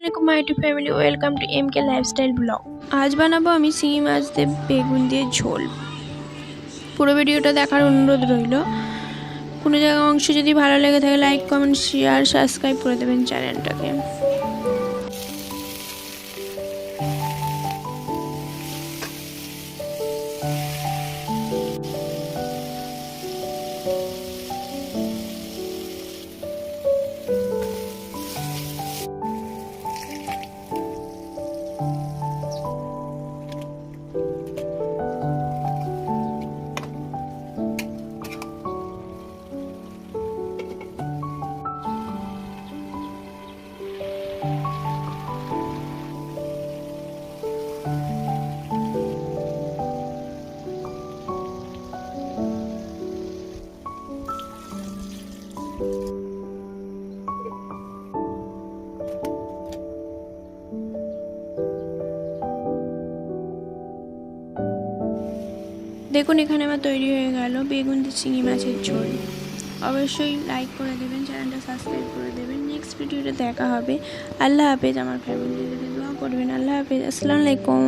আসসালামু my to family, welcome to MK lifestyle blog. আজ বানাবো আমি শিঙি মাছ দিয়ে বেগুন দিয়ে ঝোল। পুরো ভিডিওটা দেখার অনুরোধ রইল। কোনো জায়গা অংশ যদি ভালো লেগে থাকে লাইক কমেন্ট শেয়ার সাবস্ক্রাইব করে দেবেন চ্যানেলটাকে। দেখুন এখানে আমার তৈরি হয়ে গেল বেগুন দিয়ে চিংড়ি মাছের ঝোল। অবশ্যই লাইক করে দেবেন, চ্যানেলটা সাবস্ক্রাইব করে দেবেন। নেক্সট ভিডিওতে দেখা হবে। আল্লাহ হাফেজ। আমার ফ্যামিলির জন্য দোয়া করবেন। আল্লাহ হাফেজ। আসসালামু আলাইকুম।